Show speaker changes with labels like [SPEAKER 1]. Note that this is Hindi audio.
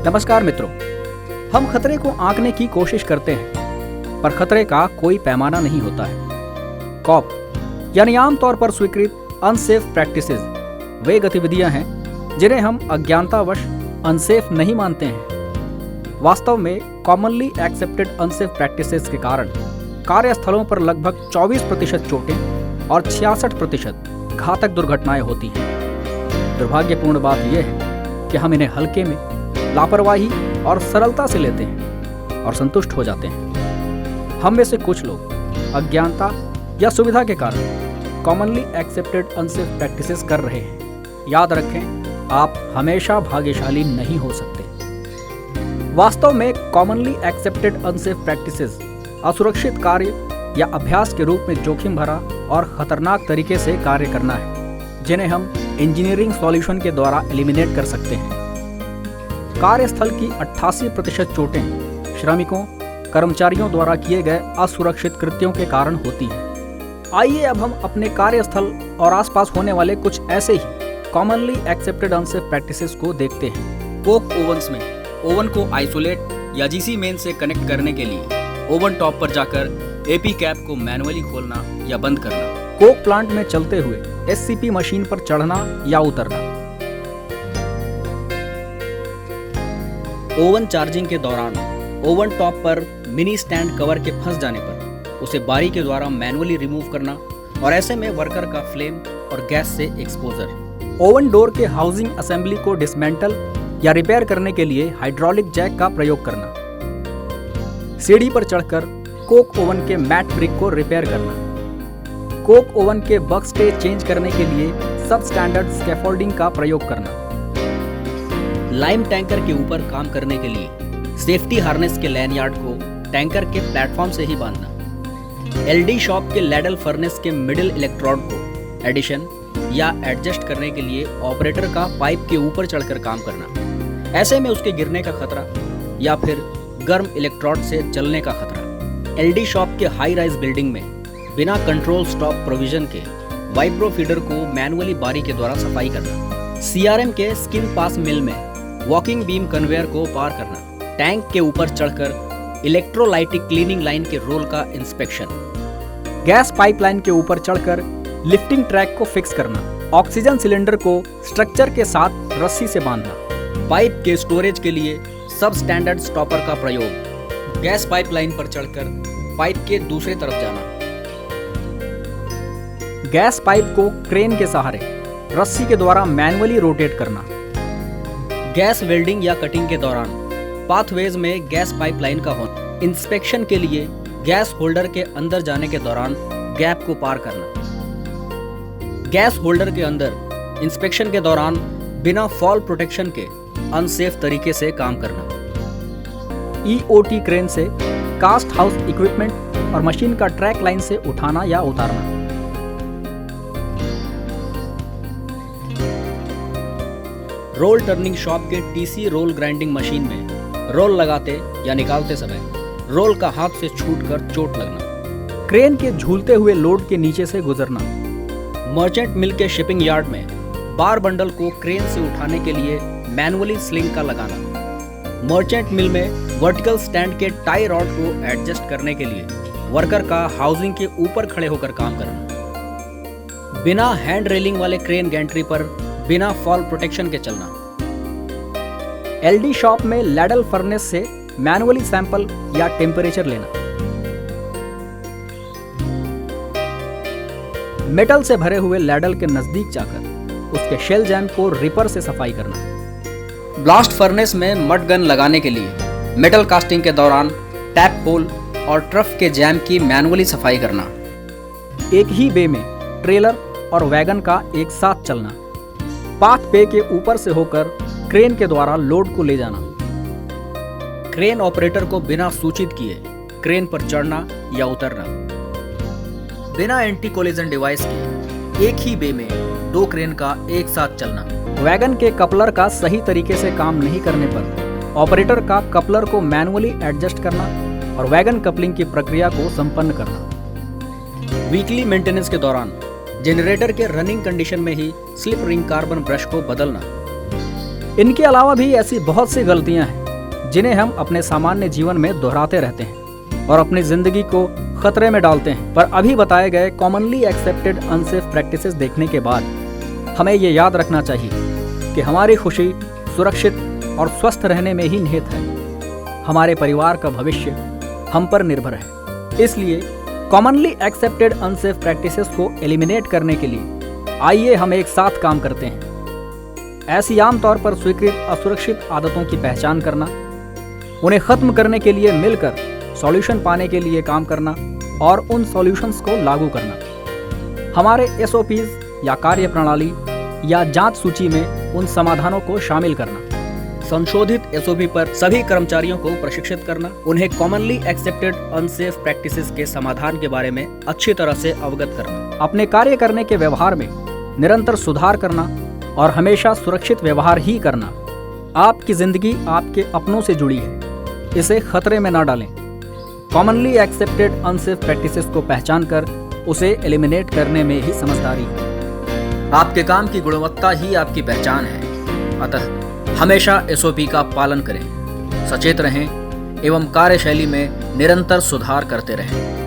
[SPEAKER 1] नमस्कार मित्रों, हम खतरे को आंकने की कोशिश करते हैं, पर खतरे का कोई पैमाना नहीं होता है। कॉप यानी आमतौर पर स्वीकृत अनसेफ प्रैक्टिसेस वे गतिविधियां हैं जिन्हें हम अज्ञानतावश अनसेफ नहीं मानते हैं। वास्तव में कॉमनली एक्सेप्टेड अनसेफ प्रैक्टिसेस के कारण कार्यस्थलों पर लगभग 24% चोटें और 66% घातक दुर्घटनाएं होती हैं। दुर्भाग्यपूर्ण बात यह है कि हम इन्हें हल्के में, लापरवाही और सरलता से लेते हैं और संतुष्ट हो जाते हैं। हम में से कुछ लोग अज्ञानता या सुविधा के कारण कॉमनली एक्सेप्टेड अनसेफ प्रैक्टिसेस कर रहे हैं। याद रखें, आप हमेशा भाग्यशाली नहीं हो सकते। वास्तव में कॉमनली एक्सेप्टेड अनसेफ प्रैक्टिसेस असुरक्षित कार्य या अभ्यास के रूप में जोखिम भरा और खतरनाक तरीके से कार्य करना है, जिन्हें हम इंजीनियरिंग सॉल्यूशन के द्वारा एलिमिनेट कर सकते हैं। कार्यस्थल की 88% चोटें श्रमिकों, कर्मचारियों द्वारा किए गए असुरक्षित कृत्यों के कारण होती हैं। आइए अब हम अपने कार्यस्थल और आसपास होने वाले कुछ ऐसे ही कॉमनली एक्सेप्टेड अनसेफ प्रैक्टिसेस को देखते हैं। कोक ओवन्स में ओवन को आइसोलेट या जीसी मेन से कनेक्ट करने के लिए ओवन टॉप पर जाकर एपी कैप को मैनुअली खोलना या बंद करना। कोक प्लांट में चलते हुए एससीपी मशीन पर चढ़ना या उतरना। ओवन चार्जिंग के दौरान ओवन टॉप पर मिनी स्टैंड कवर के फंस जाने पर उसे बारी के द्वारा मैनुअली रिमूव करना और ऐसे में वर्कर का फ्लेम और गैस से एक्सपोजर। ओवन डोर के हाउसिंग असेंबली को डिसमेंटल या रिपेयर करने के लिए हाइड्रोलिक जैक का प्रयोग करना। सीढ़ी पर चढ़कर कोक ओवन के मैट ब्रिक को रिपेयर करना। कोक ओवन के बक स्टे चेंज करने के लिए सब स्टैंडर्ड स्कैफोल्डिंग का प्रयोग करना। लाइम टैंकर के ऊपर काम करने के लिए सेफ्टी हार्नेस के लैनयार्ड को टैंकर के प्लेटफॉर्म से ही बांधना। एलडी शॉप के लैडल फर्नेस के मिडिल इलेक्ट्रोड को एडिशन या एडजस्ट करने के लिए ऑपरेटर का पाइप के ऊपर चढ़कर काम करना। ऐसे में उसके गिरने का खतरा या फिर गर्म इलेक्ट्रोड से जलने का खतरा। एलडी शॉप के हाई राइज बिल्डिंग में बिना कंट्रोल स्टॉप प्रोविजन के वाइब्रो फीडर को मैनुअली बारी के द्वारा सफाई करना। सीआरएम के स्किन पास मिल में वॉकिंग बीम कन्वेयर को पार करना। टैंक के ऊपर चढ़कर इलेक्ट्रोलाइटिक क्लीनिंग लाइन के रोल का इंस्पेक्शन। गैस पाइपलाइन के ऊपर चढ़कर लिफ्टिंग ट्रैक को फिक्स करना। ऑक्सीजन सिलेंडर को स्ट्रक्चर के साथ रस्सी से बांधना। पाइप के स्टोरेज के लिए सब स्टैंडर्ड स्टॉपर का प्रयोग। गैस पाइपलाइन पर चढ़कर पाइप के दूसरे तरफ जाना। गैस पाइप को क्रेन के सहारे रस्सी के द्वारा मैनुअली रोटेट करना। गैस वेल्डिंग या कटिंग के दौरान पाथवेज में गैस पाइपलाइन का होना। इंस्पेक्शन के लिए गैस होल्डर के अंदर जाने के दौरान गैप को पार करना। गैस होल्डर के अंदर इंस्पेक्शन के दौरान बिना फॉल प्रोटेक्शन के अनसेफ तरीके से काम करना। ईओटी क्रेन से कास्ट हाउस इक्विपमेंट और मशीन का ट्रैक लाइन से उठाना या उतारना। रोल टर्निंग शॉप के टीसी रोल ग्राइंडिंग मशीन में रोल लगाते या निकालते समय रोल का हाथ से छूटकर चोट लगना। क्रेन के झूलते हुए लोड के नीचे से गुजरना। मर्चेंट मिल के शिपिंग यार्ड में बार बंडल को क्रेन से उठाने के लिए मैनुअली स्लिंग का लगाना। मर्चेंट मिल में वर्टिकल स्टैंड के टाई रॉड को एडजस्ट करने के लिए वर्कर का हाउसिंग के ऊपर खड़े होकर काम करना। बिना हैंड रेलिंग वाले क्रेन गैंट्री पर बिना फॉल प्रोटेक्शन के चलना। एलडी शॉप में लैडल फर्नेस से मैनुअली सैंपल या टेम्परेचर लेना। मेटल से भरे हुए लैडल के नजदीक जाकर उसके शेल जैम को रिपर से सफाई करना। ब्लास्ट फर्नेस में मड गन लगाने के लिए मेटल कास्टिंग के दौरान टैप होल और ट्रफ के जैम की मैनुअली सफाई करना। एक ही बे में ट्रेलर और वैगन का एक साथ चलना। पाथ पे के ऊपर से होकर क्रेन के द्वारा लोड को ले जाना। क्रेन ऑपरेटर को बिना सूचित किए क्रेन पर चढ़ना या उतरना। बिना एंटी कोलिजन डिवाइस के एक ही बे में दो क्रेन का एक साथ चलना। वैगन के कपलर का सही तरीके से काम नहीं करने पर ऑपरेटर का कपलर को मैनुअली एडजस्ट करना और वैगन कपलिंग की प्रक्रिया को संपन्न करना। वीकली मेंटेनेंस के दौरान जनरेटर के रनिंग कंडीशन में ही स्लिप रिंग कार्बन ब्रश को बदलना। इनके अलावा भी ऐसी बहुत सी गलतियां हैं जिन्हें हम अपने सामान्य जीवन में दोहराते रहते हैं और अपनी जिंदगी को खतरे में डालते हैं। पर अभी बताए गए कॉमनली एक्सेप्टेड अनसेफ प्रैक्टिसेस देखने के बाद हमें ये याद रखना चाहिए कि हमारी खुशी सुरक्षित और स्वस्थ रहने में ही निहित है। हमारे परिवार का भविष्य हम पर निर्भर है। इसलिए कॉमनली एक्सेप्टेड अनसेफ प्रैक्टिसेस को एलिमिनेट करने के लिए आइए हम एक साथ काम करते हैं। ऐसी आमतौर पर स्वीकृत असुरक्षित आदतों की पहचान करना, उन्हें खत्म करने के लिए मिलकर सॉल्यूशन पाने के लिए काम करना और उन सॉल्यूशंस को लागू करना। हमारे एसओपीज या कार्य प्रणाली या जांच सूची में उन समाधानों को शामिल करना, संशोधित एसओपी पर सभी कर्मचारियों को प्रशिक्षित करना, उन्हें कॉमनली एक्सेप्टेड अनसेफ प्रैक्टिसेस के समाधान के बारे में अच्छी तरह से अवगत करना, अपने कार्य करने के व्यवहार में निरंतर सुधार करना और हमेशा सुरक्षित व्यवहार ही करना। आपकी जिंदगी आपके अपनों से जुड़ी है, इसे खतरे में न डालें। कॉमनली एक्सेप्टेड अनसेफ प्रैक्टिसेस को पहचान कर उसे एलिमिनेट करने में ही समझदारी है। आपके काम की गुणवत्ता ही आपकी पहचान है, अतः हमेशा एसओपी का पालन करें, सचेत रहें एवं कार्यशैली में निरंतर सुधार करते रहें।